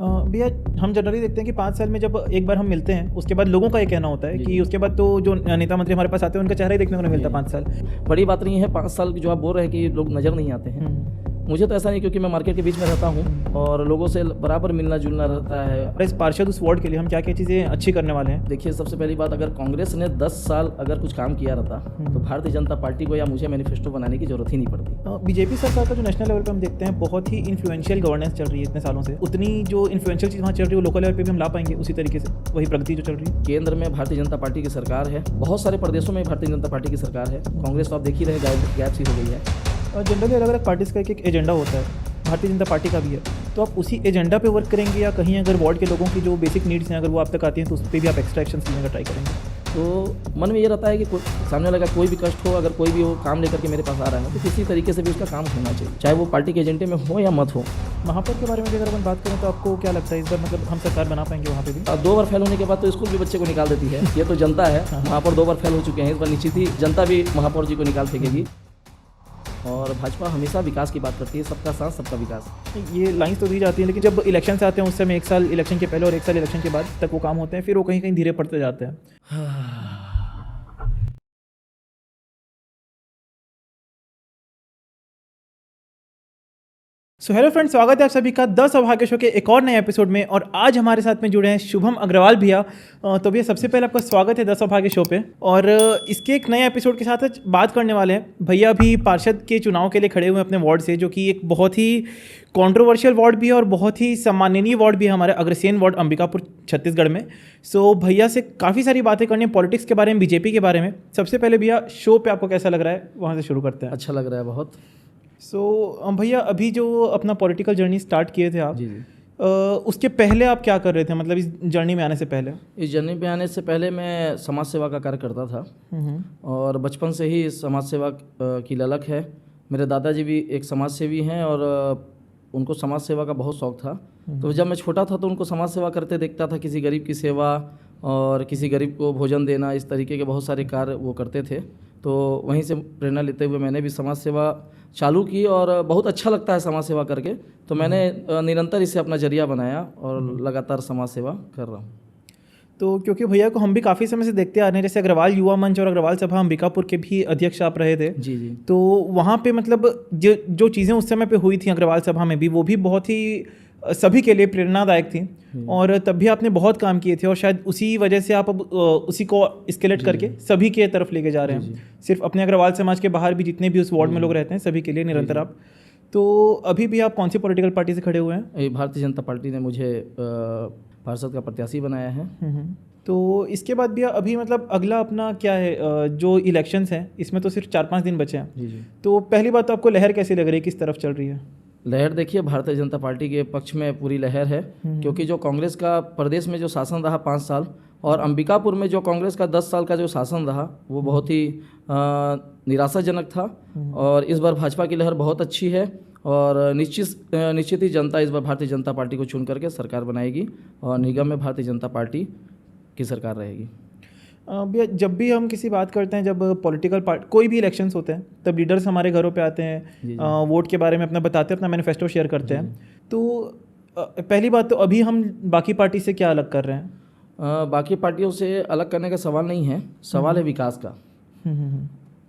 भैया हम जनरली देखते हैं कि 5 साल में जब एक बार हम मिलते हैं उसके बाद लोगों का ये कहना होता है कि उसके बाद तो जो नेता मंत्री हमारे पास आते हैं उनका चेहरा ही देखने को नहीं मिलता 5 साल। बड़ी बात नहीं है 5 साल जो आप बोल रहे हैं कि लोग नज़र नहीं आते हैं। मुझे तो ऐसा नहीं, क्योंकि मैं मार्केट के बीच में रहता हूँ और लोगों से बराबर मिलना जुलना रहता है। और इस पार्षद उस वार्ड के लिए हम क्या क्या चीज़ें अच्छी करने वाले हैं। देखिए, सबसे पहली बात, अगर कांग्रेस ने 10 साल अगर कुछ काम किया रहता तो भारतीय जनता पार्टी को या मुझे मैनिफेस्टो बनाने की जरूरत ही नहीं पड़ती। बीजेपी सरकार का जो नेशनल लेवल पे हम देखते हैं बहुत ही इन्फ्लुएंशियल गवर्नेंस चल रही है इतने सालों से, उतनी जो इन्फ्लुएंशियल चीज़ वहाँ चल रही है वो लोकल लेवल पे भी हम ला पाएंगे उसी तरीके से वही प्रगति जो चल रही है। केंद्र में भारतीय जनता पार्टी की सरकार है, बहुत सारे प्रदेशों में भारतीय जनता पार्टी की सरकार है। कांग्रेस तो आप देख ही रहे, गैप सी हो गई है। और जनरली अलग अलग पार्टीज़ का एक एजेंडा होता है, भारतीय जनता पार्टी का भी है। तो आप उसी एजेंडा पे वर्क करेंगे या कहीं अगर वार्ड के लोगों की जो बेसिक नीड्स हैं अगर वो आप तक आती हैं तो उस पर भी आप एक्स्ट्रा एक्शन लेने का ट्राई करेंगे? तो मन में ये रहता है कि सामने वाला कोई भी कष्ट हो, अगर कोई भी वो काम लेकर के मेरे पास आ रहा है तो किसी तरीके से भी उसका काम होना चाहिए, चाहे वो पार्टी के एजेंडे में हो या मत हो। महापौर के बारे में अगर अपन बात करें तो आपको क्या लगता है इस बार मतलब हम सरकार बना पाएंगे वहाँ पे भी? 2 बार फेल होने के बाद तो स्कूल भी बच्चे को निकाल देती है, ये तो जनता है। महापौर 2 बार फेल हो चुके हैं, इस बार निश्चित ही जनता भी महापौर जी को निकाल फेंकेगी। और भाजपा हमेशा विकास की बात करती है, सबका साथ सबका विकास। ये लाइंस तो दी जाती हैं लेकिन जब इलेक्शन से आते हैं उस समय 1 साल इलेक्शन के पहले और 1 साल इलेक्शन के बाद तक वो काम होते हैं, फिर वो कहीं कहीं धीरे पड़ते जाते हैं। सो हेलो फ्रेंड्स, स्वागत है आप सभी का द सौभाग्य शो के एक और नए एपिसोड में। और आज हमारे साथ में जुड़े हैं शुभम अग्रवाल भैया। तो भैया सबसे पहले आपका स्वागत है द सौभाग्य शो पे। और इसके एक नए एपिसोड के साथ बात करने वाले हैं। भैया अभी पार्षद के चुनाव के लिए खड़े हुए हैं अपने वार्ड से, जो कि एक बहुत ही कंट्रोवर्शियल वार्ड भी है और बहुत ही सम्माननीय वार्ड भी है, हमारे अग्रसेन वार्ड अंबिकापुर छत्तीसगढ़ में। सो भैया से काफ़ी सारी बातें करनी है, पॉलिटिक्स के बारे में, बीजेपी के बारे में। सबसे पहले भैया शो पे आपको कैसा लग रहा है, वहाँ से शुरू करते हैं। अच्छा लग रहा है बहुत। भैया अभी जो अपना पॉलिटिकल जर्नी स्टार्ट किए थे आप, जी। उसके पहले आप क्या कर रहे थे, मतलब इस जर्नी में आने से पहले? इस जर्नी पे आने से पहले मैं समाज सेवा का कार्य करता था और बचपन से ही समाज सेवा की ललक है। मेरे दादाजी भी एक समाज सेवी हैं और उनको समाज सेवा का बहुत शौक था। तो जब मैं छोटा था तो उनको समाज सेवा करते देखता था, किसी गरीब की सेवा और किसी गरीब को भोजन देना, इस तरीके के बहुत सारे कार्य वो करते थे। तो वहीं से प्रेरणा लेते हुए मैंने भी समाज सेवा चालू की और बहुत अच्छा लगता है समाज सेवा करके। तो मैंने निरंतर इसे अपना जरिया बनाया और लगातार समाज सेवा कर रहा हूँ। तो क्योंकि भैया को हम भी काफ़ी समय से देखते आ रहे हैं, जैसे अग्रवाल युवा मंच और अग्रवाल सभा अंबिकापुर के भी अध्यक्ष आप रहे थे। जी जी। तो वहाँ पे मतलब जो चीज़ें उस समय पे हुई थी अग्रवाल सभा में भी, वो भी बहुत ही सभी के लिए प्रेरणादायक थी और तब भी आपने बहुत काम किए थे और शायद उसी वजह से आप अब उसी को स्केलेट करके सभी के तरफ लेके जा रहे हैं। सिर्फ अपने अग्रवाल समाज के बाहर भी जितने भी उस वार्ड में लोग रहते हैं सभी के लिए निरंतर आप। तो अभी भी आप कौन सी पॉलिटिकल पार्टी से खड़े हुए हैं? भारतीय जनता पार्टी ने मुझे पार्षद का प्रत्याशी बनाया है। तो इसके बाद भी अभी मतलब अगला अपना क्या है, जो इलेक्शंस हैं इसमें तो सिर्फ 4-5 दिन बचे हैं। जी। तो पहली बात तो आपको लहर कैसी लग रही है, किस तरफ चल रही है? लहर देखिए, भारतीय जनता पार्टी के पक्ष में पूरी लहर है, क्योंकि जो कांग्रेस का प्रदेश में जो शासन रहा 5 साल और अंबिकापुर में जो कांग्रेस का 10 साल का जो शासन रहा वो बहुत ही निराशाजनक था। और इस बार भाजपा की लहर बहुत अच्छी है और निश्चित ही जनता इस बार भारतीय जनता पार्टी को चुन करके सरकार बनाएगी और निगम में भारतीय जनता पार्टी की सरकार रहेगी। भैया जब भी हम किसी बात करते हैं, जब पॉलिटिकल पार्टी कोई भी इलेक्शंस होते हैं तब लीडर्स हमारे घरों पे आते हैं, वोट के बारे में अपना बताते हैं, अपना मैनिफेस्टो शेयर करते हैं। तो पहली बात तो अभी हम बाकी पार्टी से क्या अलग कर रहे हैं? बाकी पार्टियों से अलग करने का सवाल नहीं है, सवाल है विकास का।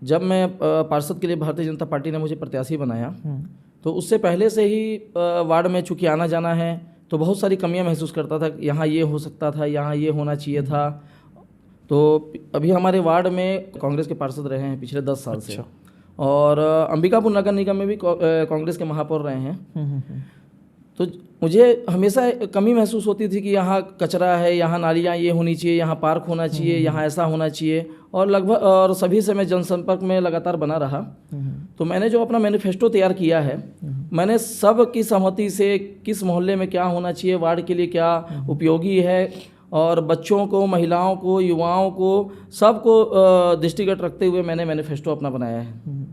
जब मैं पार्षद के लिए भारतीय जनता पार्टी ने मुझे प्रत्याशी बनाया तो उससे पहले से ही वार्ड में चूँकि आना जाना है तो बहुत सारी कमियां महसूस करता था, यहाँ ये हो सकता था, यहाँ ये होना चाहिए था। तो अभी हमारे वार्ड में कांग्रेस के पार्षद रहे हैं पिछले 10 साल से और अंबिकापुर नगर निगम में भी कांग्रेस के महापौर रहे हैं। तो मुझे हमेशा कमी महसूस होती थी कि यहाँ कचरा है, यहाँ नालियाँ ये होनी चाहिए, यहाँ पार्क होना चाहिए, यहाँ ऐसा होना चाहिए। और लगभग और सभी से मैं जनसंपर्क में लगातार बना रहा। तो मैंने जो अपना मैनिफेस्टो तैयार किया है, मैंने सब की सहमति से किस मोहल्ले में क्या होना चाहिए, वार्ड के लिए क्या उपयोगी है और बच्चों को, महिलाओं को, युवाओं को, सबको दृष्टिगत रखते हुए मैंने मैनिफेस्टो अपना बनाया है।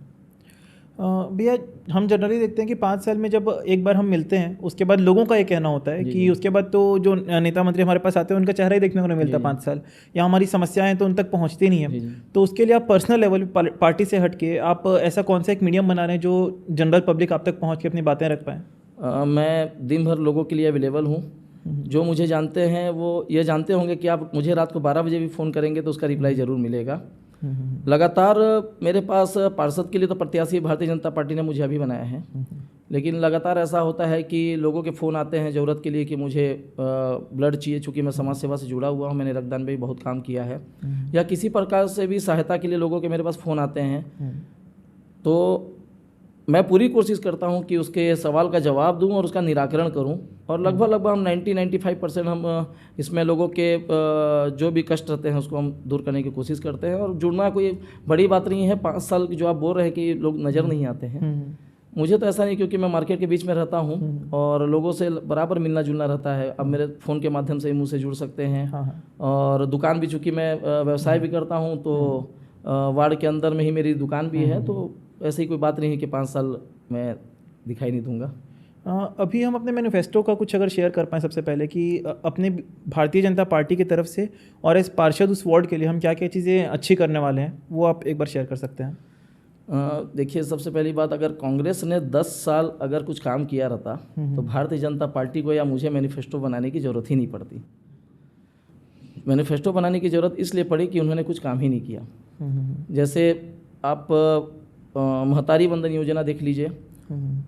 भैया हम जनरली देखते हैं कि 5 साल में जब एक बार हम मिलते हैं उसके बाद लोगों का ये कहना होता है कि उसके बाद तो जो नेता मंत्री हमारे पास आते हैं उनका चेहरा ही देखने को नहीं मिलता 5 साल, या हमारी समस्याएं तो उन तक पहुंचती नहीं है। तो उसके लिए आप पर्सनल लेवल पार्टी से हट के आप ऐसा कौन सा एक मीडियम बना रहे हैं जो जनरल पब्लिक आप तक पहुँच के अपनी बातें रख पाएँ? मैं दिन भर लोगों के लिए अवेलेबल हूँ जो मुझे जानते हैं वो ये जानते होंगे कि आप मुझे रात को 12 बजे भी फ़ोन करेंगे तो उसका रिप्लाई ज़रूर मिलेगा। लगातार मेरे पास पार्षद के लिए तो प्रत्याशी भारतीय जनता पार्टी ने मुझे अभी बनाया है, लेकिन लगातार ऐसा होता है कि लोगों के फ़ोन आते हैं ज़रूरत के लिए कि मुझे ब्लड चाहिए। चूँकि मैं समाज सेवा से जुड़ा हुआ हूँ, मैंने रक्तदान में भी बहुत काम किया है, या किसी प्रकार से भी सहायता के लिए लोगों के मेरे पास फ़ोन आते हैं, तो मैं पूरी कोशिश करता हूं कि उसके सवाल का जवाब दूं और उसका निराकरण करूं। और लगभग हम 90-95% हम इसमें लोगों के जो भी कष्ट रहते हैं उसको हम दूर करने की कोशिश करते हैं। और जुड़ना कोई बड़ी बात नहीं है। 5 साल की जो आप बोल रहे हैं कि लोग नज़र नहीं आते हैं, मुझे तो ऐसा नहीं, क्योंकि मैं मार्केट के बीच में रहता हूं और लोगों से बराबर मिलना जुलना रहता है। अब मेरे फ़ोन के माध्यम से ही मुझसे जुड़ सकते हैं। और दुकान भी, चूँकि मैं व्यवसाय भी करता हूँ, तो वार्ड के अंदर में ही मेरी दुकान भी है, तो ऐसी कोई बात नहीं है कि 5 साल मैं दिखाई नहीं दूंगा। अभी हम अपने मैनिफेस्टो का कुछ अगर शेयर कर पाएँ सबसे पहले, कि अपने भारतीय जनता पार्टी की तरफ से और एज पार्षद उस वार्ड के लिए हम क्या क्या चीज़ें अच्छी करने वाले हैं, वो आप एक बार शेयर कर सकते हैं। देखिए, सबसे पहली बात, अगर कांग्रेस ने 10 साल अगर कुछ काम किया रहता तो भारतीय जनता पार्टी को या मुझे मैनिफेस्टो बनाने की ज़रूरत ही नहीं पड़ती। मैनिफेस्टो बनाने की ज़रूरत इसलिए पड़ी कि उन्होंने कुछ काम ही नहीं किया। जैसे आप महतारी वंदन योजना देख लीजिए।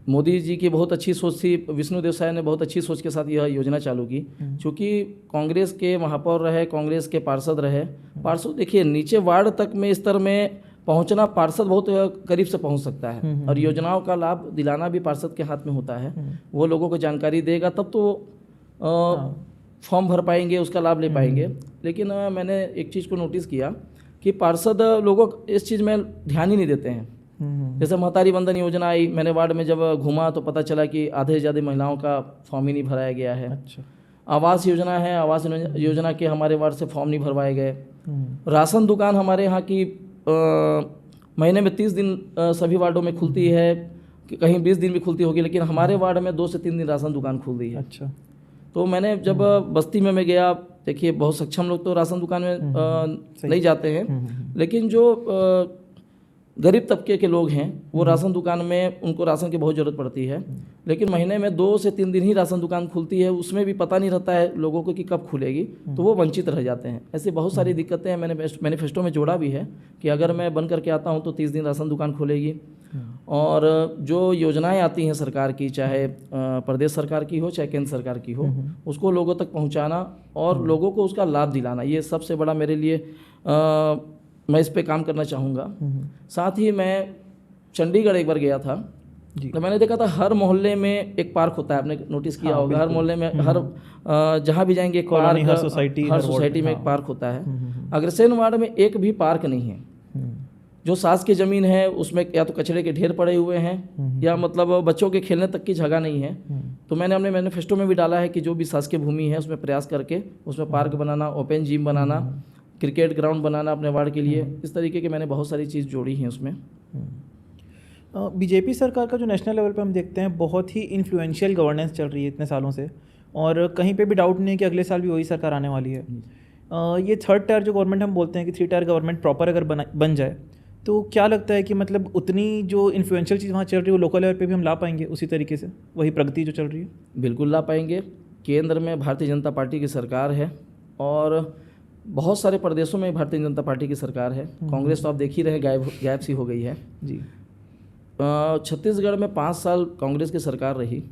मोदी जी की बहुत अच्छी सोच थी, विष्णु देव साय ने बहुत अच्छी सोच के साथ यह योजना चालू की। चूँकि कांग्रेस के महापौर रहे, कांग्रेस के पार्षद रहे, पार्षद देखिए नीचे वार्ड तक में स्तर में पहुंचना पार्षद बहुत करीब से पहुंच सकता है, और योजनाओं का लाभ दिलाना भी पार्षद के हाथ में होता है। वो लोगों को जानकारी देगा तब तो फॉर्म भर पाएंगे, उसका लाभ ले पाएंगे। लेकिन मैंने एक चीज़ को नोटिस किया कि पार्षद लोगों इस चीज़ में ध्यान ही नहीं देते हैं। जैसे महतारी वंदन योजना आई, मैंने वार्ड में जब घूमा तो पता चला कि आधे से ज़्यादा महिलाओं का फॉर्म ही नहीं भराया गया है। अच्छा। आवास योजना है, आवास योजना के हमारे वार्ड से फॉर्म नहीं भरवाए गए। राशन दुकान हमारे यहाँ की महीने में 30 दिन सभी वार्डों में खुलती है, कहीं 20 दिन भी खुलती होगी, लेकिन हमारे वार्ड में 2 से 3 दिन राशन दुकान खुल रही है। अच्छा। तो मैंने जब बस्ती में मैं गया, देखिए बहुत सक्षम लोग तो राशन दुकान में नहीं जाते हैं, लेकिन जो गरीब तबके के लोग हैं वो राशन दुकान में, उनको राशन की बहुत ज़रूरत पड़ती है, लेकिन महीने में 2 से 3 दिन ही राशन दुकान खुलती है, उसमें भी पता नहीं रहता है लोगों को कि कब खुलेगी, तो वो वंचित रह जाते हैं। ऐसी बहुत सारी दिक्कतें हैं। मैंने मैनिफेस्टो में जोड़ा भी है कि अगर मैं बन करके आता हूँ तो 30 दिन राशन दुकान खुलेगी। और जो योजनाएं आती हैं सरकार की, चाहे प्रदेश सरकार की हो चाहे केंद्र सरकार की हो, उसको लोगों तक पहुँचाना और लोगों को उसका लाभ दिलाना, ये सबसे बड़ा मेरे लिए मैं इस पे काम करना चाहूँगा। साथ ही मैं चंडीगढ़ एक बार गया था, तो मैंने देखा था हर मोहल्ले में एक पार्क होता है, आपने नोटिस किया होगा। हर मोहल्ले में, हर जहाँ भी जाएंगे एक पार्क, हर सोसाइटी में एक पार्क होता है। अग्रसेन वार्ड में एक भी पार्क नहीं है। जो सास की ज़मीन है उसमें या तो कचरे के ढेर पड़े हुए हैं, या मतलब बच्चों के खेलने तक की जगह नहीं है। तो मैंने अपने मैनिफेस्टो में भी डाला है कि जो भी शासकीय भूमि है उसमें प्रयास करके उसमें पार्क बनाना, ओपन जिम बनाना, क्रिकेट ग्राउंड बनाना अपने वार्ड के लिए। इस तरीके के मैंने बहुत सारी चीज़ जोड़ी हैं उसमें। बीजेपी सरकार का जो नेशनल लेवल पे हम देखते हैं, बहुत ही इन्फ्लुएंशियल गवर्नेंस चल रही है इतने सालों से, और कहीं पे भी डाउट नहीं है कि अगले साल भी वही सरकार आने वाली है। ये 3rd टायर जो गवर्नमेंट हम बोलते हैं कि 3 टायर गवर्नमेंट प्रॉपर अगर बन जाए, तो क्या लगता है कि मतलब उतनी जो इन्फ्लुएंशियल चीज़ वहाँ चल रही है वो लोकल लेवल पे भी हम ला पाएंगे उसी तरीके से, वही प्रगति जो चल रही है? बिल्कुल ला पाएंगे। केंद्र में भारतीय जनता पार्टी की सरकार है और बहुत सारे प्रदेशों में भारतीय जनता पार्टी की सरकार है। कांग्रेस तो आप देख ही रहे, गायब सी हो गई है जी। छत्तीसगढ़ में 5 साल कांग्रेस की सरकार रही।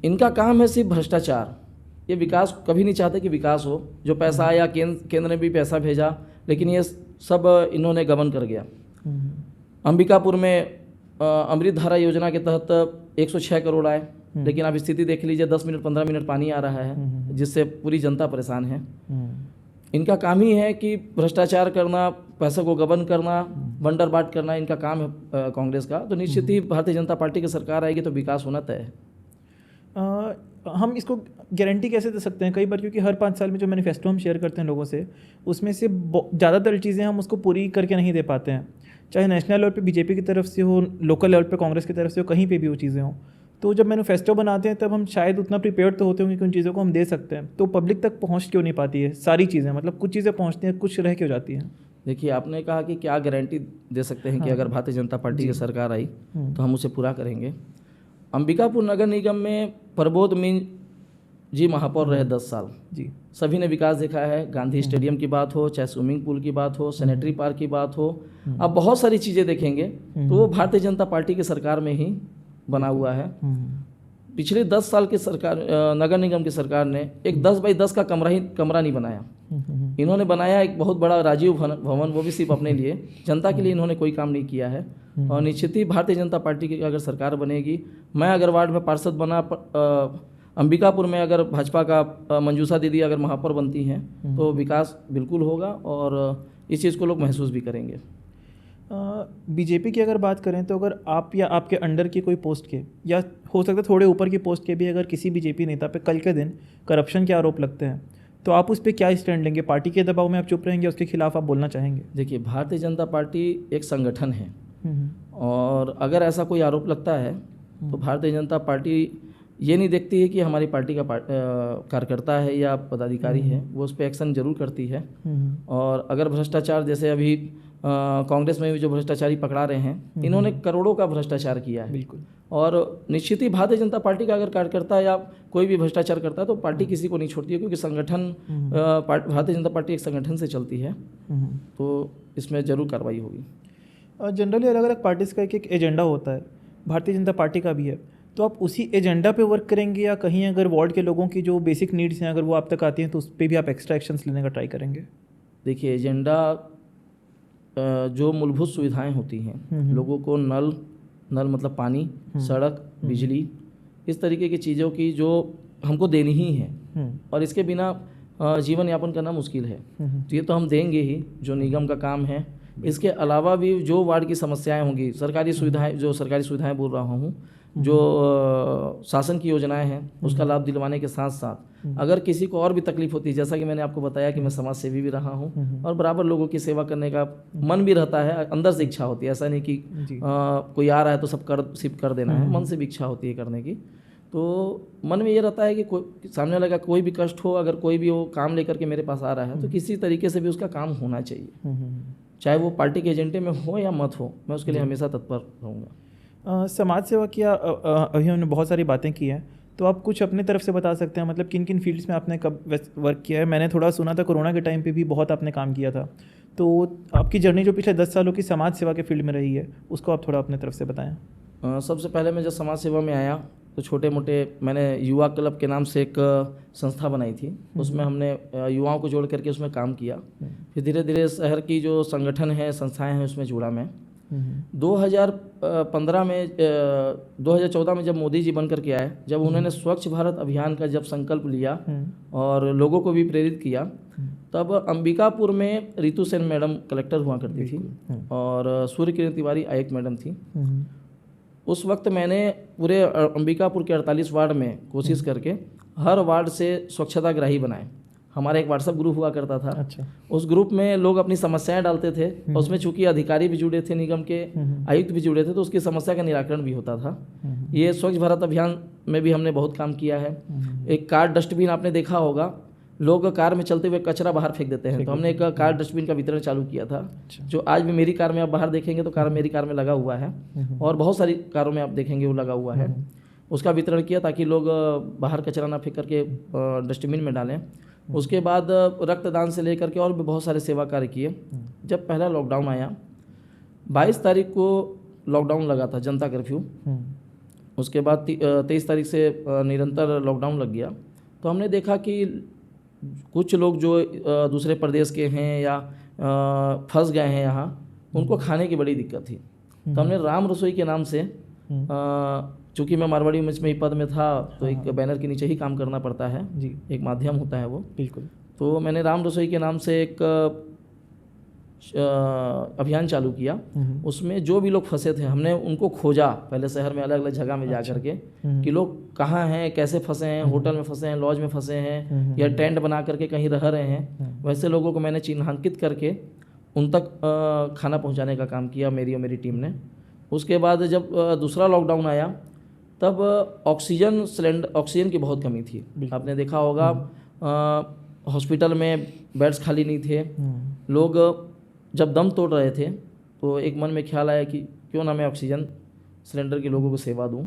इनका काम है सिर्फ भ्रष्टाचार। ये विकास कभी नहीं चाहते कि विकास हो। जो पैसा आया, केंद्र ने भी पैसा भेजा, लेकिन ये सब इन्होंने गबन कर गया। अंबिकापुर में अमृत धारा योजना के तहत 106 करोड़ आए, लेकिन आप स्थिति देख लीजिए, 10 मिनट 15 मिनट पानी आ रहा है, जिससे पूरी जनता परेशान है। इनका काम ही है कि भ्रष्टाचार करना, पैसे को गबन करना, बंडर बाट करना, इनका काम है कांग्रेस का। तो निश्चित ही भारतीय जनता पार्टी की सरकार आएगी तो विकास होना तय है। हम इसको गारंटी कैसे दे सकते हैं कई बार, क्योंकि हर 5 साल में जो मैनिफेस्टो हम शेयर करते हैं लोगों से, उसमें से ज़्यादातर चीज़ें हम उसको पूरी करके नहीं दे पाते हैं। चाहे नेशनल लेवल पे बीजेपी की तरफ से हो, लोकल लेवल पे कांग्रेस की तरफ से हो, कहीं पे भी वो चीज़ें हों। तो जब मैनिफेस्टो बनाते हैं तब हम शायद उतना प्रिपेयर तो होते होंगे कि उन चीज़ों को हम दे सकते हैं, तो पब्लिक तक पहुँच क्यों नहीं पाती है सारी चीज़ें? मतलब कुछ चीज़ें पहुँचती हैं, कुछ रह क्यों जाती हैं? देखिए, आपने कहा कि क्या गारंटी दे सकते हैं कि अगर भारतीय जनता पार्टी की सरकार आई तो हम उसे पूरा करेंगे। अंबिकापुर नगर निगम में प्रबोध मीन जी महापौर रहे 10 साल। जी। सभी ने विकास देखा है, गांधी स्टेडियम की बात हो, चाहे स्विमिंग पूल की बात हो, सैनिटरी पार्क की बात हो, आप बहुत सारी चीज़ें देखेंगे तो वो भारतीय जनता पार्टी की सरकार में ही बना हुआ है। पिछले 10 साल की सरकार, नगर निगम की सरकार ने एक 10 बाई 10 का कमरा नहीं बनाया। इन्होंने बनाया एक बहुत बड़ा राजीव भवन, वो भी सिर्फ अपने लिए, जनता के लिए इन्होंने कोई काम नहीं किया है। और निश्चित ही भारतीय जनता पार्टी की अगर सरकार बनेगी, मैं अगर वार्ड में पार्षद बना, अंबिकापुर में अगर भाजपा का मंजूषा दीदी अगर महापौर बनती हैं तो विकास बिल्कुल होगा और इस चीज़ को लोग महसूस भी करेंगे। बीजेपी की अगर बात करें तो अगर आप या आपके अंडर की कोई पोस्ट के, या हो सकता है थोड़े ऊपर की पोस्ट के भी, अगर किसी बीजेपी नेता पे कल के दिन करप्शन के आरोप लगते हैं तो आप उस पर क्या स्टैंड लेंगे? पार्टी के दबाव में आप चुप रहेंगे, उसके खिलाफ आप बोलना चाहेंगे? देखिए, भारतीय जनता पार्टी एक संगठन है और अगर ऐसा कोई आरोप लगता है तो भारतीय जनता पार्टी ये नहीं देखती है कि हमारी पार्टी का कार्यकर्ता है या पदाधिकारी है, वो उस पर एक्शन जरूर करती है। और अगर भ्रष्टाचार, जैसे अभी कांग्रेस में भी जो भ्रष्टाचारी पकड़ा रहे हैं, इन्होंने करोड़ों का भ्रष्टाचार किया है। बिल्कुल। और निश्चित ही भारतीय जनता पार्टी का अगर कार्यकर्ता या कोई भी भ्रष्टाचार करता है तो पार्टी किसी को नहीं छोड़ती है, क्योंकि संगठन, भारतीय जनता पार्टी एक संगठन से चलती है, तो इसमें जरूर कार्रवाई होगी। जनरली अलग अलग पार्टीज का एक एजेंडा होता है, भारतीय जनता पार्टी का भी है, तो आप उसी एजेंडा पे वर्क करेंगे या कहीं अगर वार्ड के लोगों की जो बेसिक नीड्स हैं अगर वो आप तक आती हैं तो उस पर भी आप एक्स्ट्रा एक्शंस लेने का ट्राई करेंगे? देखिए, एजेंडा जो मूलभूत सुविधाएं होती हैं, लोगों को नल मतलब पानी, सड़क, बिजली, इस तरीके की चीज़ों की जो हमको देनी ही है और इसके बिना जीवन यापन करना मुश्किल है, तो ये तो हम देंगे ही, जो निगम का काम है। इसके अलावा भी जो वार्ड की समस्याएं होंगी, सरकारी सुविधाएं बोल रहा हूँ, जो शासन की योजनाएं हैं उसका लाभ दिलवाने के साथ साथ अगर किसी को और भी तकलीफ होती है, जैसा कि मैंने आपको बताया कि मैं समाज सेवी भी रहा हूँ और बराबर लोगों की सेवा करने का मन भी रहता है, अंदर से इच्छा होती है, ऐसा नहीं कि कोई आ रहा है तो सिर्फ कर देना है, मन से भी इच्छा होती है करने की। तो मन में ये रहता है कि कोई सामने वाले का कोई भी कष्ट हो, अगर कोई भी वो काम लेकर के मेरे पास आ रहा है तो किसी तरीके से भी उसका काम होना चाहिए, चाहे वो पार्टी के एजेंडे में हो या मत हो, मैं उसके लिए हमेशा तत्पर रहूँगा। समाज सेवा की अभी हमने बहुत सारी बातें की हैं, तो आप कुछ अपने तरफ से बता सकते हैं, मतलब किन किन फील्ड्स में आपने कब वर्क किया है? मैंने थोड़ा सुना था कोरोना के टाइम पे भी बहुत आपने काम किया था, तो आपकी जर्नी जो पिछले 10 सालों की समाज सेवा के फील्ड में रही है उसको आप थोड़ा अपने तरफ से बताएं। सबसे पहले मैं जब समाज सेवा में आया तो छोटे मोटे मैंने युवा क्लब के नाम से एक संस्था बनाई थी, उसमें हमने युवाओं को जोड़ करके उसमें काम किया। फिर धीरे धीरे शहर की जो संगठन है, संस्थाएं हैं, उसमें जुड़ा मैं। 2014 में जब मोदी जी बन करके आए, जब उन्होंने स्वच्छ भारत अभियान का जब संकल्प लिया और लोगों को भी प्रेरित किया, तब अंबिकापुर में रितु सेन मैडम कलेक्टर हुआ करती थी और सूर्य किरण तिवारी आयुक्त मैडम थी। उस वक्त मैंने पूरे अंबिकापुर के 48 वार्ड में कोशिश करके हर वार्ड से स्वच्छताग्राही बनाए। हमारा एक व्हाट्सएप ग्रुप हुआ करता था। अच्छा। उस ग्रुप में लोग अपनी समस्याएं डालते थे और उसमें चूंकि अधिकारी भी जुड़े थे, निगम के आयुक्त भी जुड़े थे, तो उसकी समस्या का निराकरण भी होता था। ये स्वच्छ भारत अभियान में भी हमने बहुत काम किया है। एक कार डस्टबिन आपने देखा होगा, लोग कार में चलते हुए कचरा बाहर फेंक देते हैं, तो हमने एक कार डस्टबिन का वितरण चालू किया था, जो आज भी मेरी कार में आप बाहर देखेंगे तो मेरी कार में लगा हुआ है और बहुत सारी कारों में आप देखेंगे वो लगा हुआ है। उसका वितरण किया ताकि लोग बाहर कचरा ना फेंक करके डस्टबिन में डालें। उसके बाद रक्तदान से लेकर के और भी बहुत सारे सेवा कार्य किए। जब पहला लॉकडाउन आया, 22 तारीख को लॉकडाउन लगा था, जनता कर्फ्यू। उसके बाद 23 तारीख से निरंतर लॉकडाउन लग गया। तो हमने देखा कि कुछ लोग जो दूसरे प्रदेश के हैं या फंस गए हैं यहाँ, उनको खाने की बड़ी दिक्कत थी। तो हमने राम रसोई के नाम से, चूँकि मैं मारवाड़ी मंच में ही पद में था तो एक बैनर के नीचे ही काम करना पड़ता है जी, एक माध्यम होता है वो। बिल्कुल। तो मैंने राम रसोई के नाम से एक अभियान चालू किया। उसमें जो भी लोग फंसे थे हमने उनको खोजा, पहले शहर में अलग अलग जगह में जा करके कि लोग कहाँ हैं, कैसे फंसे हैं, होटल में फंसे हैं, लॉज में फंसे हैं या टेंट बना करके कहीं रह रहे हैं। वैसे लोगों को मैंने चिन्हांकित करके उन तक खाना पहुँचाने का काम किया, मेरी और मेरी टीम ने। उसके बाद जब दूसरा लॉकडाउन आया तब ऑक्सीजन की बहुत कमी थी। आपने देखा होगा हॉस्पिटल में बेड्स खाली नहीं थे, लोग जब दम तोड़ रहे थे तो एक मन में ख्याल आया कि क्यों ना मैं ऑक्सीजन सिलेंडर के लोगों को सेवा दूं।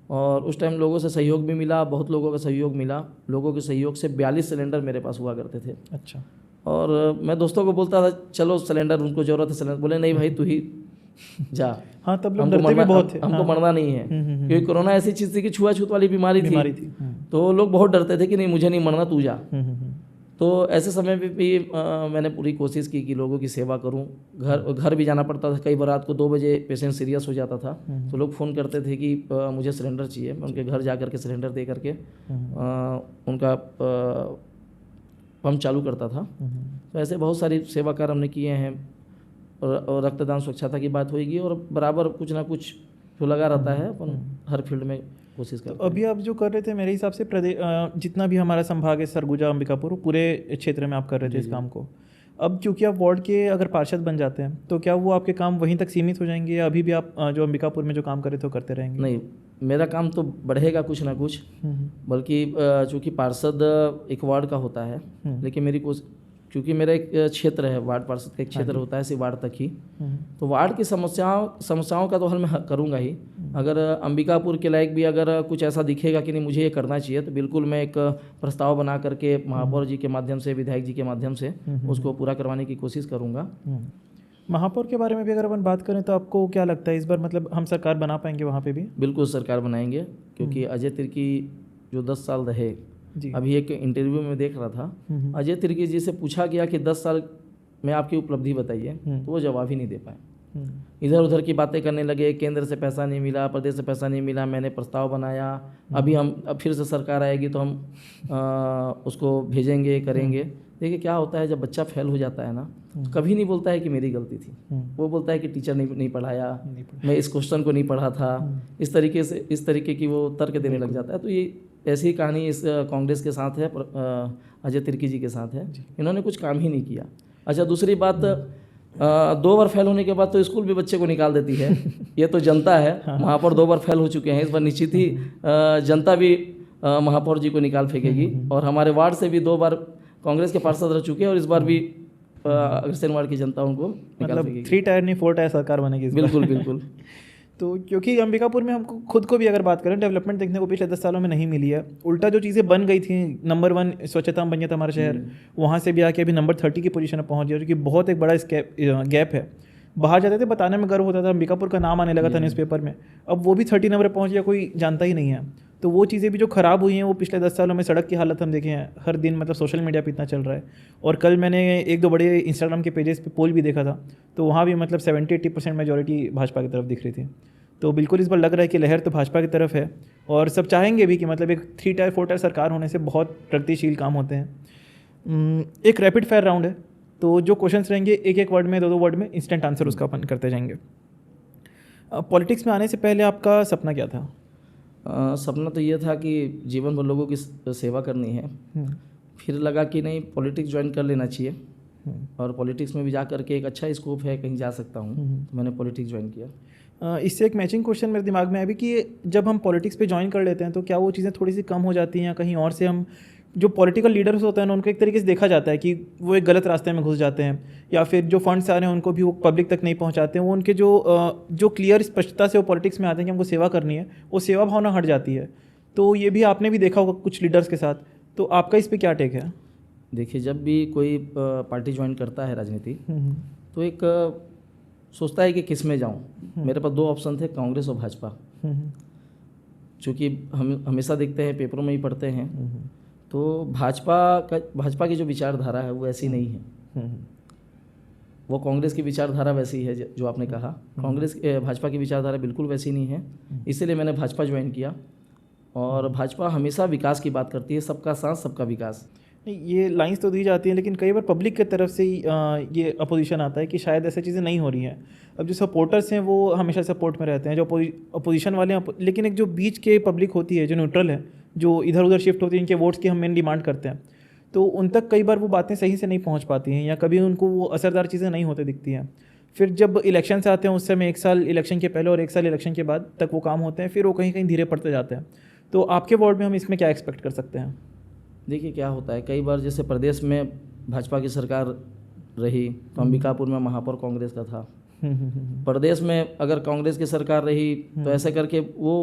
और उस टाइम लोगों से सहयोग भी मिला, बहुत लोगों का सहयोग मिला। लोगों के सहयोग से 42 सिलेंडर मेरे पास हुआ करते थे। अच्छा। और मैं दोस्तों को बोलता था चलो सिलेंडर, उनको ज़रूरत है सिलेंडर, बोले नहीं भाई तू ही जा। हाँ, तब लोग डरते भी बहुत थे। हमको मरना नहीं है, क्योंकि कोरोना ऐसी चीज़ थी कि छुआछूत वाली बीमारी थी। तो लोग बहुत डरते थे कि नहीं मुझे नहीं मरना, तू जा। तो ऐसे समय पे भी मैंने पूरी कोशिश की कि लोगों की सेवा करूं। घर भी जाना पड़ता था, कई बार रात को 2 बजे पेशेंट सीरियस हो जाता था तो लोग फ़ोन करते थे कि मुझे सिलेंडर चाहिए। मैं उनके घर जा करके सिलेंडर दे करके उनका पंप चालू करता था। तो ऐसे बहुत सारी सेवा कार्य हमने किए हैं। और रक्तदान स्वच्छता की बात होगी, और बराबर कुछ ना कुछ तो लगा रहता है अपन हर फील्ड में कोशिश करते हैं। अभी आप जो कर रहे थे, मेरे हिसाब से जितना भी हमारा संभाग है सरगुजा अंबिकापुर, पूरे क्षेत्र में आप कर रहे थे इस काम को। अब क्योंकि आप वार्ड के अगर पार्षद बन जाते हैं तो क्या वो आपके काम वहीं तक सीमित हो जाएंगे, या अभी भी आप जो अंबिकापुर में जो काम कर रहे थे वो करते रहेंगे? नहीं, मेरा काम तो बढ़ेगा कुछ ना कुछ, बल्कि चूँकि पार्षद एक वार्ड का होता है, लेकिन मेरी क्योंकि मेरा एक क्षेत्र है, वार्ड पार्षद का एक क्षेत्र होता है, सिर्फ वार्ड तक ही। तो वार्ड की समस्याओं का तो हल मैं करूँगा ही। अगर अंबिकापुर के लायक भी अगर कुछ ऐसा दिखेगा कि नहीं मुझे ये करना चाहिए, तो बिल्कुल मैं एक प्रस्ताव बना करके महापौर जी के माध्यम से, विधायक जी के माध्यम से उसको पूरा करवाने की कोशिश करूँगा। महापौर के बारे में भी अगर अपन बात करें तो आपको क्या लगता है इस बार मतलब हम सरकार बना पाएंगे वहाँ पे भी? बिल्कुल सरकार बनाएंगे, क्योंकि अजय तिर्की जो 10 साल रहे, अभी एक इंटरव्यू में देख रहा था, अजय तिर्की जी से पूछा गया कि 10 साल में आपकी उपलब्धि बताइए, तो वो जवाब ही नहीं दे पाए। इधर उधर की बातें करने लगे, केंद्र से पैसा नहीं मिला, प्रदेश से पैसा नहीं मिला, मैंने प्रस्ताव बनाया, अब फिर से सरकार आएगी तो हम उसको भेजेंगे, करेंगे। देखिए क्या होता है, जब बच्चा फेल हो जाता है ना, कभी नहीं बोलता है कि मेरी गलती थी, वो बोलता है कि टीचर नहीं पढ़ाया, मैं इस क्वेश्चन को नहीं पढ़ा था, इस तरीके की वो तर्क देने लग जाता है। तो ये ऐसी ही कहानी इस कांग्रेस के साथ है, अजय तिर्की जी के साथ है। इन्होंने कुछ काम ही नहीं किया। अच्छा, दूसरी बात, 2 बार फेल होने के बाद तो स्कूल भी बच्चे को निकाल देती है। ये तो जनता है, महापौर 2 बार फेल हो चुके हैं, इस बार निश्चित ही जनता भी महापौर जी को निकाल फेंकेगी। और हमारे वार्ड से भी 2 बार कांग्रेस के पार्षद रह चुके हैं, और इस बार भी अग्रसेन वार्ड की जनता उनको निकाल फेंकेगी। 3 टायर नहीं 4 टायर सरकार बनेगी। बिल्कुल। तो क्योंकि अंबिकापुर में हमको खुद को भी अगर बात करें, डेवलपमेंट देखने को पिछले 10 सालों में नहीं मिली है। उल्टा जो चीज़ें बन गई थी, नंबर 1 स्वच्छता में बन गया था हमारा शहर, वहाँ से भी आके अभी नंबर 30 की पोजीशन में पहुँच गया, जो कि बहुत एक बड़ा गैप है। बाहर जाते थे बताने में गर्व होता था, अंबिकापुर का नाम आने लगा था न्यूज़पेपर में, अब वो भी 30 नंबर पहुँच गया, कोई जानता ही नहीं है। तो वो चीज़ें भी जो ख़राब हुई हैं वो पिछले 10 सालों में, सड़क की हालत हम देखे हैं हर दिन, मतलब सोशल मीडिया पे इतना चल रहा है। और कल मैंने 1-2 बड़े इंस्टाग्राम के पेजेस पे पोल भी देखा था, तो वहाँ भी मतलब 70-80% मेजॉरिटी भाजपा की तरफ दिख रही थी। तो बिल्कुल इस बार लग रहा है कि लहर तो भाजपा की तरफ है, और सब चाहेंगे भी कि मतलब एक 3 टायर 4 टायर सरकार होने से बहुत प्रगतिशील काम होते हैं। एक रैपिड फायर राउंड है, तो जो क्वेश्चंस रहेंगे एक वर्ड में, 2 वर्ड में, इंस्टेंट आंसर उसका अपन करते जाएंगे। पॉलिटिक्स में आने से पहले आपका सपना क्या था? सपना तो ये था कि जीवन भर लोगों की सेवा करनी है। फिर लगा कि नहीं, पॉलिटिक्स ज्वाइन कर लेना चाहिए, और पॉलिटिक्स में भी जा करके एक अच्छा स्कोप है, कहीं जा सकता हूँ, तो मैंने पॉलिटिक्स ज्वाइन किया। इससे एक मैचिंग क्वेश्चन मेरे दिमाग में आया भी कि जब हम पॉलिटिक्स पे ज्वाइन कर लेते हैं तो क्या वो चीज़ें थोड़ी सी कम हो जाती हैं, या कहीं और से हम जो पॉलिटिकल लीडर्स होते हैं उनको एक तरीके से देखा जाता है कि वो एक गलत रास्ते में घुस जाते हैं, या फिर जो फंड्स आ रहे हैं उनको भी वो पब्लिक तक नहीं पहुंचाते हैं, वो उनके जो क्लियर स्पष्टता से वो पॉलिटिक्स में आते हैं कि हमको सेवा करनी है, वो सेवा भावना हट जाती है। तो ये भी आपने भी देखा होगा कुछ लीडर्स के साथ, तो आपका इस पर क्या टेक है? देखिए, जब भी कोई पार्टी ज्वाइन करता है राजनीति, तो एक सोचता है कि किस में जाऊँ। मेरे पास 2 ऑप्शन थे, कांग्रेस और भाजपा। चूँकि हम हमेशा देखते हैं, पेपरों में ही पढ़ते हैं, तो भाजपा की जो विचारधारा है वो ऐसी नहीं है। वो कांग्रेस की विचारधारा वैसी है जो आपने कहा, भाजपा की विचारधारा बिल्कुल वैसी नहीं है। इसीलिए मैंने भाजपा ज्वाइन किया। और भाजपा हमेशा विकास की बात करती है, सबका साथ सबका विकास। ये लाइंस तो दी जाती हैं, लेकिन कई बार पब्लिक की तरफ से ये अपोजिशन आता है कि शायद ऐसी चीज़ें नहीं हो रही हैं। अब जो सपोर्टर्स हैं वो हमेशा सपोर्ट में रहते हैं, जो अपोजिशन वाले हैं, लेकिन एक जो बीच के पब्लिक होती है, जो न्यूट्रल है, जो इधर उधर शिफ्ट होती है, इनके वोट्स की हम मेन डिमांड करते हैं, तो उन तक कई बार वो बातें सही से नहीं पहुँच पाती हैं, या कभी उनको वो असरदार चीज़ें नहीं होती दिखती हैं। फिर जब इलेक्शन से आते हैं उस समय 1 साल इलेक्शन के पहले और 1 साल इलेक्शन के बाद तक वो काम होते हैं, फिर वो कहीं कहीं धीरे पड़ते जाते हैं। तो आपके वार्ड में हम इसमें क्या एक्सपेक्ट कर सकते हैं? देखिए क्या होता है, कई बार जैसे प्रदेश में भाजपा की सरकार रही तो अंबिकापुर में महापौर कांग्रेस का था। प्रदेश में अगर कांग्रेस की सरकार रही तो ऐसे करके वो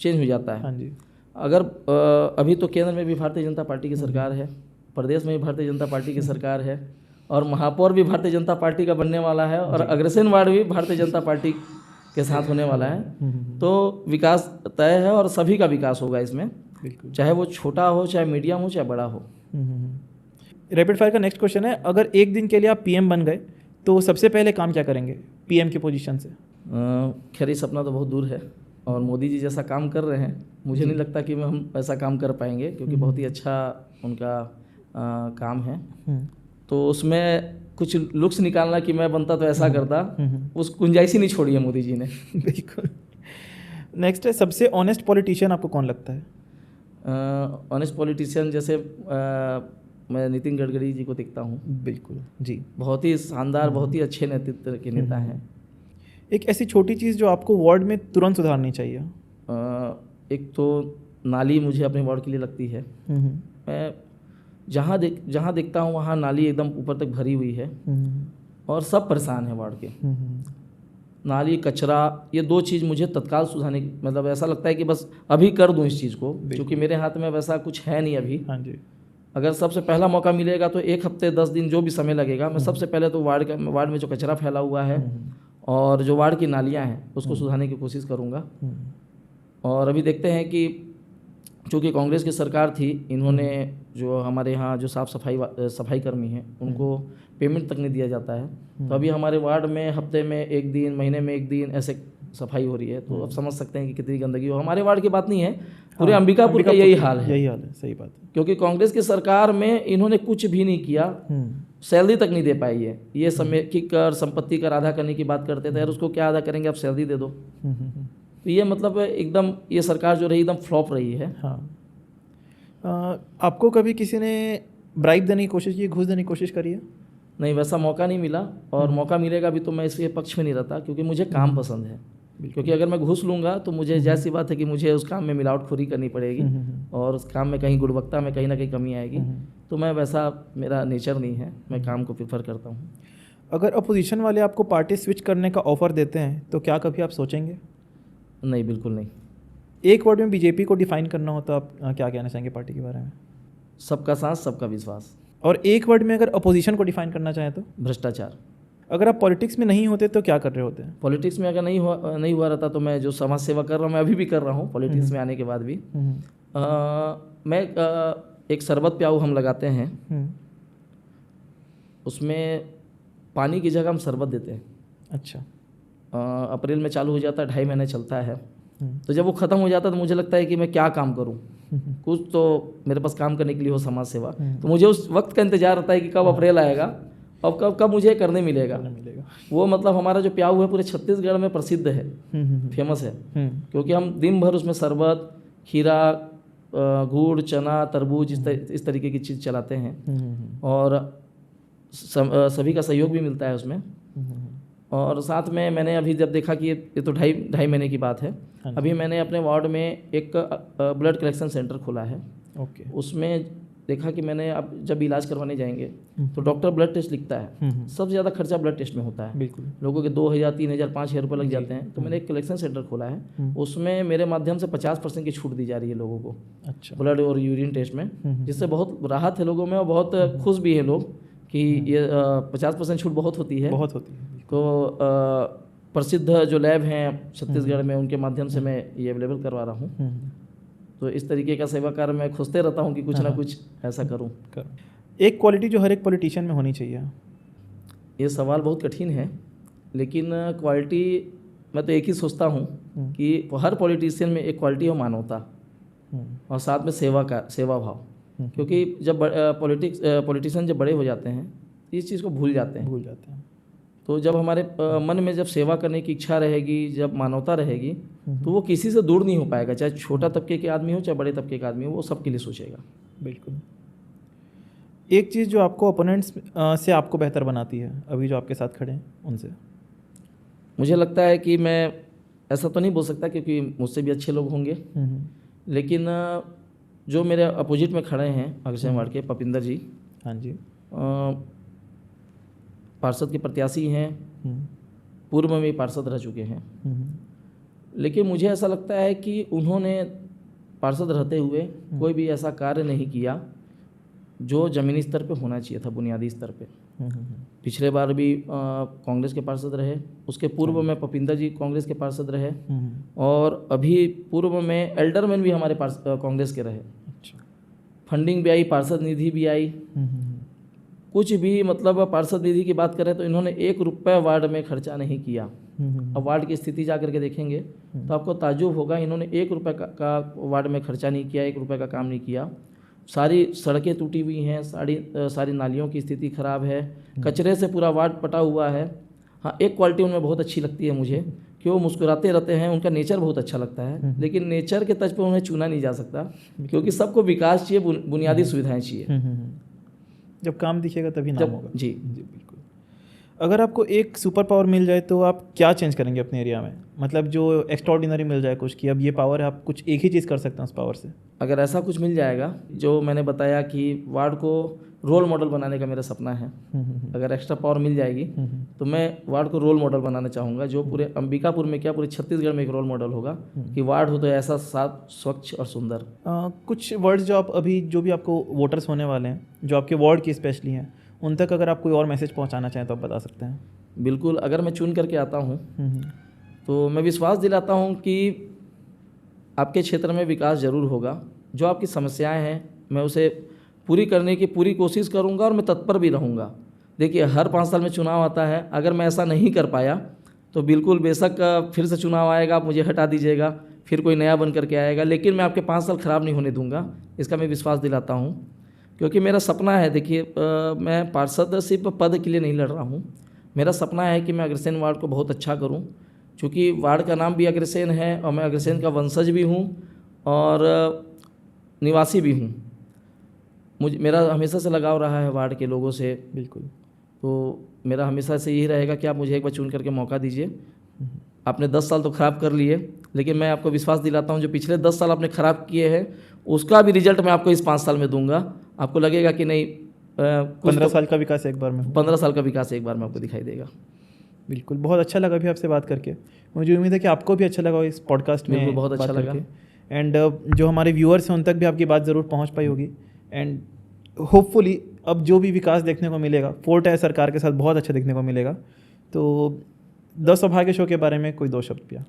चेंज हो जाता है। हाँ जी। अगर अभी तो केंद्र में भी भारतीय जनता पार्टी की सरकार है, प्रदेश में भी भारतीय जनता पार्टी की सरकार है, और महापौर भी भारतीय जनता पार्टी का बनने वाला है, और अग्रसेन वार्ड भी भारतीय जनता पार्टी के साथ होने वाला है, तो विकास तय है और सभी का विकास होगा इसमें, बिल्कुल। चाहे वो छोटा हो, चाहे मीडियम हो, चाहे बड़ा हो। रैपिड फायर का नेक्स्ट क्वेश्चन है, अगर एक दिन के लिए आप पीएम बन गए तो सबसे पहले काम क्या करेंगे पीएम की पोजीशन से? खैर ये सपना तो बहुत दूर है, और मोदी जी जैसा काम कर रहे हैं, मुझे नहीं लगता कि हम ऐसा काम कर पाएंगे, क्योंकि बहुत ही अच्छा उनका काम है। तो उसमें कुछ लुक्स निकालना कि मैं बनता तो ऐसा करता, उस गुंजाइश ही नहीं छोड़ी है मोदी जी ने। बिल्कुल। नेक्स्ट है, सबसे ऑनेस्ट पॉलिटिशियन आपको कौन लगता है? ऑनेस्ट पॉलिटिशियन जैसे मैं नितिन गडकरी जी को देखता हूँ। बिल्कुल जी। बहुत ही शानदार, बहुत ही अच्छे नेतृत्व के नेता हैं। एक ऐसी छोटी चीज़ जो आपको वार्ड में तुरंत सुधारनी चाहिए? एक तो नाली मुझे अपने वार्ड के लिए लगती है। मैं जहाँ देखता हूँ वहाँ नाली एकदम ऊपर तक भरी हुई है, और सब परेशान हैं वार्ड के। नाली, कचरा, ये दो चीज़ मुझे तत्काल सुधारने की, मतलब ऐसा लगता है कि बस अभी कर दूँ इस चीज़ को, क्योंकि मेरे हाथ में वैसा कुछ है नहीं अभी। हाँ जी। अगर सबसे पहला मौका मिलेगा तो 1 हफ्ते 10 दिन जो भी समय लगेगा, मैं सबसे पहले तो वार्ड में जो कचरा फैला हुआ है और जो वार्ड की नालियाँ हैं उसको सुधारने की कोशिश करूँगा। और अभी देखते हैं कि चूँकि कांग्रेस की सरकार थी, इन्होंने जो हमारे यहाँ जो सफाई कर्मी हैं उनको पेमेंट तक नहीं दिया जाता है, तो अभी हमारे वार्ड में हफ्ते में 1 दिन, महीने में 1 दिन ऐसे सफाई हो रही है। तो अब समझ सकते हैं कि कितनी गंदगी हो। हमारे वार्ड की बात नहीं है, पूरे अंबिकापुर का यही हाल है। यही हाल है, सही बात है। क्योंकि कांग्रेस की सरकार में इन्होंने कुछ भी नहीं किया, सैलरी तक नहीं दे पाई है। ये समेकित कर, संपत्ति कर आधा करने की बात करते थे, यार उसको क्या आधा करेंगे, आप सैलरी दे दो। तो ये मतलब एकदम ये सरकार जो रही एकदम फ्लॉप रही है। हाँ। आपको कभी किसी ने ब्राइब देने की कोशिश की, घूस देने की कोशिश करी है? नहीं, वैसा मौका नहीं मिला, और मौका मिलेगा भी तो मैं इसके पक्ष में नहीं रहता, क्योंकि मुझे काम पसंद है। क्योंकि अगर मैं घूस लूँगा तो मुझे जैसी बात है कि मुझे उस काम में मिलावटखोरी करनी पड़ेगी, और उस काम में कहीं गुणवत्ता में कहीं ना कहीं कमी आएगी। तो मैं वैसा, मेरा नेचर नहीं है, मैं काम को प्रेफर करता हूँ। अगर अपोजिशन वाले आपको पार्टी स्विच करने का ऑफर देते हैं तो क्या कभी आप सोचेंगे? नहीं, बिल्कुल नहीं। एक वर्ड में बीजेपी को डिफाइन करना हो तो आप क्या कहना चाहेंगे पार्टी के बारे में? सबका साथ, सबका विश्वास। और एक वर्ड में अगर अपोजिशन को डिफाइन करना चाहें तो? भ्रष्टाचार। अगर आप पॉलिटिक्स में नहीं होते तो क्या कर रहे होते हैं? पॉलिटिक्स में अगर नहीं हुआ रहता तो मैं जो समाज सेवा कर रहा हूँ, मैं अभी भी कर रहा हूँ पॉलिटिक्स में आने के बाद भी। मैं एक शरबत प्याऊ हम लगाते हैं, उसमें पानी की जगह हम शरबत देते हैं। अच्छा। अप्रैल में चालू हो जाता है, 2.5 महीने चलता है। तो जब वो ख़त्म हो जाता है तो मुझे लगता है कि मैं क्या काम करूं, कुछ तो मेरे पास काम करने के लिए हो समाज सेवा। तो मुझे उस वक्त का इंतजार रहता है कि कब अप्रैल आएगा और कब मुझे करने मिलेगा। वो मतलब हमारा जो प्याऊ है पूरे छत्तीसगढ़ में प्रसिद्ध है, फेमस है, क्योंकि हम दिन भर उसमें शरबत, खीरा, गुड़, चना, तरबूज, इस तरीके की चीज़ चलाते हैं, और सभी का सहयोग भी मिलता है उसमें। और साथ में मैंने अभी जब देखा कि ये तो 2.5 महीने की बात है, अभी मैंने अपने वार्ड में एक ब्लड कलेक्शन सेंटर खोला है। ओके। उसमें देखा कि मैंने अब जब इलाज करवाने जाएंगे तो डॉक्टर ब्लड टेस्ट लिखता है, सबसे ज़्यादा खर्चा ब्लड टेस्ट में होता है। बिल्कुल। लोगों के 2,000, 3,000, 5,000 रुपये लग जाते हैं। तो मैंने एक कलेक्शन सेंटर खोला है, उसमें मेरे माध्यम से 50% की छूट दी जा रही है लोगों को। अच्छा। ब्लड और यूरिन टेस्ट में, जिससे बहुत राहत है लोगों में, और बहुत खुश भी हैं लोग कि ये 50% छूट बहुत होती है। तो प्रसिद्ध जो लैब हैं छत्तीसगढ़ में, उनके माध्यम से मैं ये अवेलेबल करवा रहा हूँ। तो इस तरीके का सेवा कार्य मैं खोजते रहता हूँ कि कुछ ना कुछ ऐसा करूँ। एक क्वालिटी जो हर एक पॉलिटिशियन में होनी चाहिए? ये सवाल बहुत कठिन है, लेकिन क्वालिटी मैं तो एक ही सोचता हूँ कि हर पॉलिटिशियन में एक क्वालिटी हो, मानवता, और साथ में सेवा भाव। क्योंकि जब पॉलिटिशियन जब बड़े हो जाते हैं इस चीज़ को भूल जाते हैं। तो जब हमारे मन में जब सेवा करने की इच्छा रहेगी, जब मानवता रहेगी, तो वो किसी से दूर नहीं हो पाएगा, चाहे छोटा तबके के आदमी हो चाहे बड़े तबके का आदमी हो, वो सबके लिए सोचेगा। बिल्कुल। एक चीज़ जो आपको ओपोनेंट्स से आपको बेहतर बनाती है, अभी जो आपके साथ खड़े हैं उनसे? मुझे लगता है कि मैं ऐसा तो नहीं बोल सकता क्योंकि मुझसे भी अच्छे लोग होंगे, लेकिन जो मेरे अपोजिट में खड़े हैं अग्रसेन वार्ड के पपिंदर जी, हाँ जी, पार्षद के प्रत्याशी हैं, पूर्व में भी पार्षद रह चुके हैं, लेकिन मुझे ऐसा लगता है कि उन्होंने पार्षद रहते हुए कोई भी ऐसा कार्य नहीं किया जो ज़मीनी स्तर पे होना चाहिए था, बुनियादी स्तर पे। पिछले बार भी कांग्रेस के पार्षद रहे, उसके पूर्व में पपिंदर जी कांग्रेस के पार्षद रहे, और अभी पूर्व में एल्डरमैन भी हमारे कांग्रेस के रहे। फंडिंग भी आई, पार्षद निधि भी आई, कुछ भी मतलब पार्षद निधि की बात करें तो इन्होंने 1 रुपये वार्ड में खर्चा नहीं किया। अब वार्ड की स्थिति जा करके देखेंगे तो आपको ताज्जुब होगा, इन्होंने 1 रुपये का वार्ड में खर्चा नहीं किया, 1 रुपये का काम नहीं किया। सारी सड़कें टूटी हुई हैं, सारी नालियों की स्थिति खराब है, कचरे से पूरा वार्ड पटा हुआ है। हाँ, एक क्वालिटी उनमें बहुत अच्छी लगती है मुझे कि वो मुस्कुराते रहते हैं, उनका नेचर बहुत अच्छा लगता है, लेकिन नेचर के तर्ज पर उन्हें चुना नहीं जा सकता, क्योंकि सबको विकास चाहिए, बुनियादी सुविधाएं चाहिए। जब काम दिखेगा तभी नाम होगा। जी बिल्कुल। अगर आपको एक सुपर पावर मिल जाए तो आप क्या चेंज करेंगे अपने एरिया में? मतलब जो एक्स्ट्रॉर्डिनरी मिल जाए कुछ, कि अब ये पावर है, आप कुछ एक ही चीज़ कर सकते हैं उस पावर से। अगर ऐसा कुछ मिल जाएगा, जो मैंने बताया कि वार्ड को रोल मॉडल बनाने का मेरा सपना है, अगर एक्स्ट्रा पावर मिल जाएगी तो मैं वार्ड को रोल मॉडल बनाना चाहूँगा, जो पूरे अंबिकापुर में क्या पूरे छत्तीसगढ़ में एक रोल मॉडल होगा कि वार्ड हो तो ऐसा साफ, स्वच्छ और सुंदर। कुछ वर्ड्स जो आप अभी, जो भी आपको वोटर्स होने वाले हैं, जो आपके वार्ड की स्पेशली हैं, उन तक अगर आप कोई और मैसेज पहुंचाना चाहें तो आप बता सकते हैं। बिल्कुल, अगर मैं चुन करके आता हूं तो मैं विश्वास दिलाता हूं कि आपके क्षेत्र में विकास ज़रूर होगा। जो आपकी समस्याएं हैं मैं उसे पूरी करने की पूरी कोशिश करूंगा और मैं तत्पर भी रहूंगा। देखिए, हर 5 साल में चुनाव आता है, अगर मैं ऐसा नहीं कर पाया तो बिल्कुल बेशक फिर से चुनाव आएगा, आप मुझे हटा दीजिएगा, फिर कोई नया बन करके आएगा, लेकिन मैं आपके 5 साल ख़राब नहीं होने दूंगा, इसका मैं विश्वास दिलाता हूँ। क्योंकि मेरा सपना है, देखिए मैं पार्षद सिर्फ पद के लिए नहीं लड़ रहा हूँ, मेरा सपना है कि मैं अग्रसेन वार्ड को बहुत अच्छा करूँ, क्योंकि वार्ड का नाम भी अग्रसेन है और मैं अग्रसेन का वंशज भी हूँ और निवासी भी हूँ। मेरा हमेशा से लगाव रहा है वार्ड के लोगों से। बिल्कुल। तो मेरा हमेशा से यही रहेगा कि आप मुझे एक बार चुन करके मौका दीजिए। आपने 10 साल तो ख़राब कर लिए, लेकिन मैं आपको विश्वास दिलाता हूँ जो पिछले 10 साल आपने ख़राब किए हैं उसका भी रिजल्ट मैं आपको इस 5 साल में दूंगा। आपको लगेगा कि नहीं 15 साल का विकास एक बार में, 15 साल का विकास एक बार में आपको दिखाई देगा। बिल्कुल, बहुत अच्छा लगा भी आपसे बात करके। मुझे उम्मीद है कि आपको भी अच्छा लगा इस पॉडकास्ट में। बहुत अच्छा लगा। एंड जो हमारे व्यूअर्स हैं उन तक भी आपकी बात ज़रूर पहुंच पाई होगी। एंड होपफुली अब जो भी विकास देखने को मिलेगा फोर्ट है सरकार के साथ बहुत अच्छा देखने को मिलेगा। तो 10 सौभाग्य शो के बारे में कोई 2 शब्द पिया?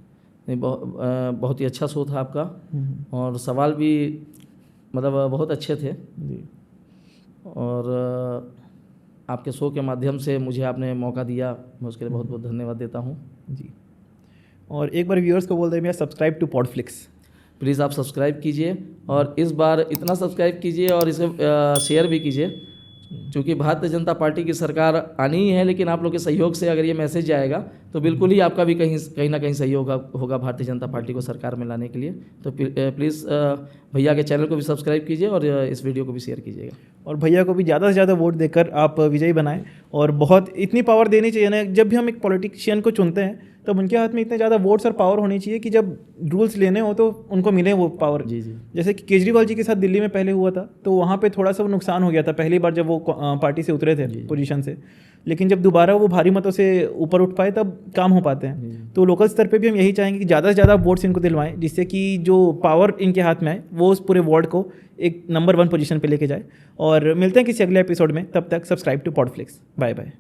नहीं, बहुत ही अच्छा शो था आपका, और सवाल भी मतलब बहुत अच्छे थे जी। और आपके शो के माध्यम से मुझे आपने मौका दिया, मैं उसके लिए बहुत बहुत धन्यवाद देता हूँ जी। और एक बार व्यूअर्स को बोल दें भैया, सब्सक्राइब टू पॉडफ्लिक्स। प्लीज़ आप सब्सक्राइब कीजिए, और इस बार इतना सब्सक्राइब कीजिए और इसे शेयर भी कीजिए, क्योंकि भारतीय जनता पार्टी की सरकार आनी ही है, लेकिन आप लोग के सहयोग से अगर ये मैसेज जाएगा तो बिल्कुल ही आपका भी कहीं ना कहीं सहयोग होगा भारतीय जनता पार्टी को सरकार में लाने के लिए। तो प्लीज़ भैया के चैनल को भी सब्सक्राइब कीजिए और इस वीडियो को भी शेयर कीजिएगा, और भैया को भी ज़्यादा से ज़्यादा वोट देकर आप विजयी बनाएं। और बहुत इतनी पावर देनी चाहिए ना, जब भी हम एक पॉलिटिशियन को चुनते हैं तब उनके हाथ में इतने ज़्यादा वोट्स और पावर होनी चाहिए कि जब रूल्स लेने हो तो उनको मिले वो पावर। जी जी। जैसे कि केजरीवाल जी के साथ दिल्ली में पहले हुआ था, तो वहाँ पे थोड़ा सा वो नुकसान हो गया था पहली बार जब वो पार्टी से उतरे थे पोजीशन से, लेकिन जब दोबारा वो भारी मतों से ऊपर उठ पाए तब काम हो पाते हैं। तो लोकल स्तर पे भी हम यही चाहेंगे कि ज़्यादा से ज़्यादा वोट्स इनको दिलवाएं, जिससे कि जो पावर इनके हाथ में आए वो उस पूरे वार्ड को एक नंबर 1 पोजीशन पे लेके जाए। और मिलते हैं किसी अगले एपिसोड में, तब तक subscribe to Podflix. Bye bye.